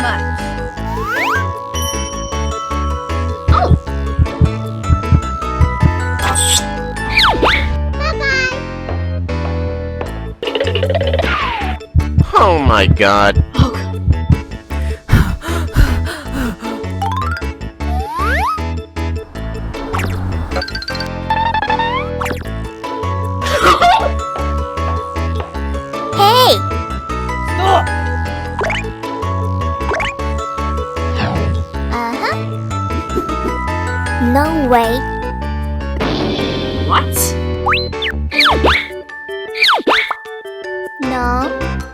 much. Oh! Oh my god. Hey! Stop! Uh-huh. No way. What?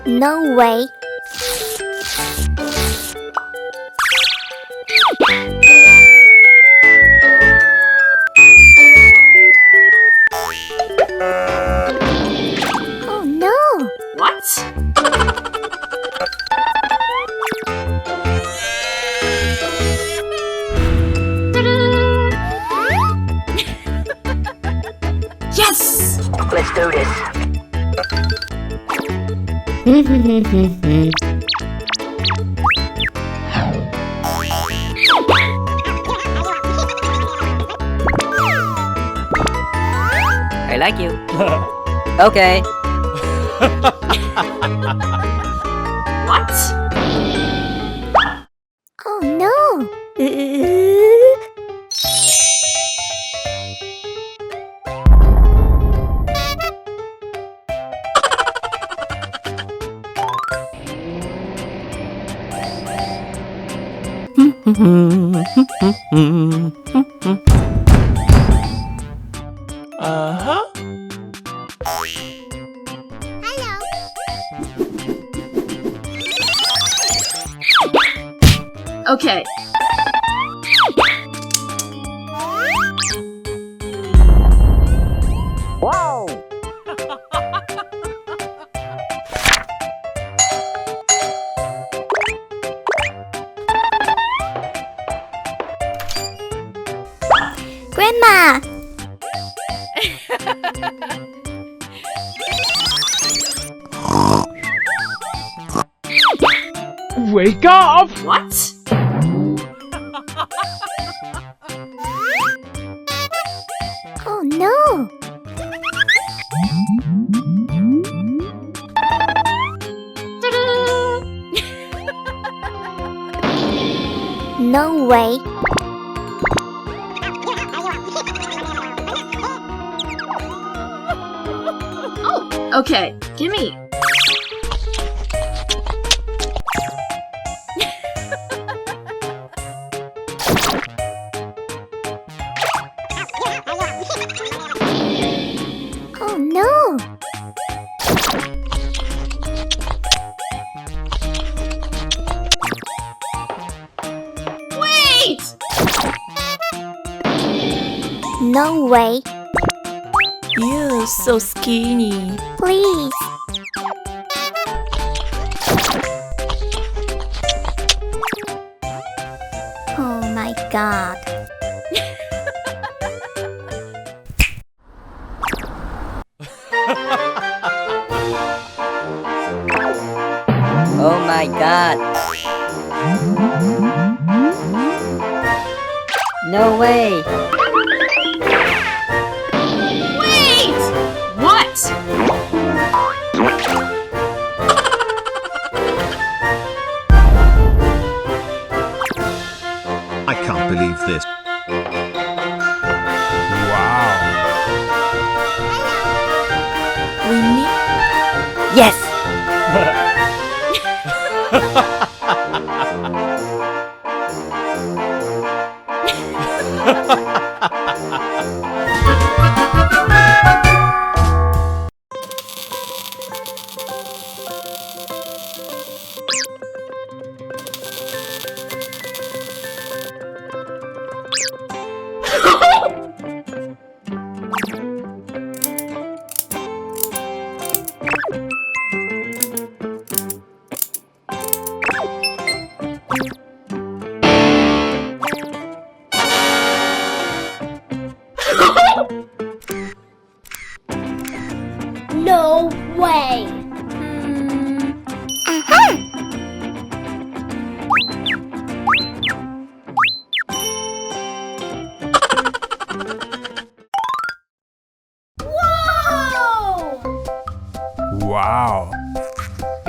No way. Oh no! What? Yes! Let's do this. I like you. Okay. What? Oh no! Uh-huh. Okay. Wow! Grandma! Wake up! What? Oh no! No way. Oh, okay. Gimme. Oh no! Wait! No way. You're so skinny. Please. Oh my god. Oh my god. No way. Wait! What? I can't believe this. Winnie? Yes.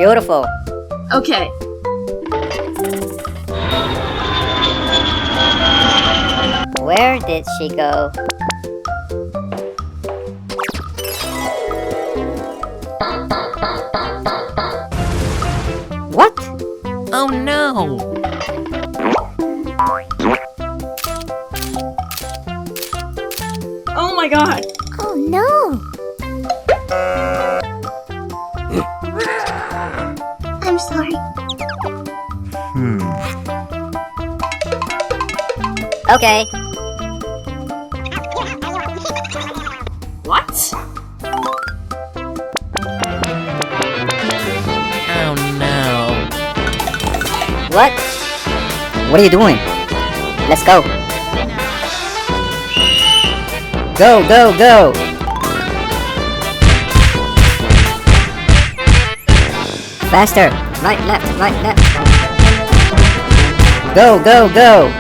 Beautiful. Okay. Where did she go? What? Oh no! Oh my god. Oh no! I'm sorry. Okay. What? Oh no! What? What are you doing? Let's go. Go, go, go! Faster! Right, left, right, left. Go, go, go!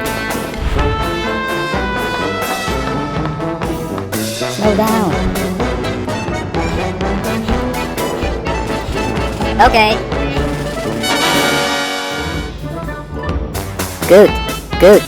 Slow down. Okay. Good, good.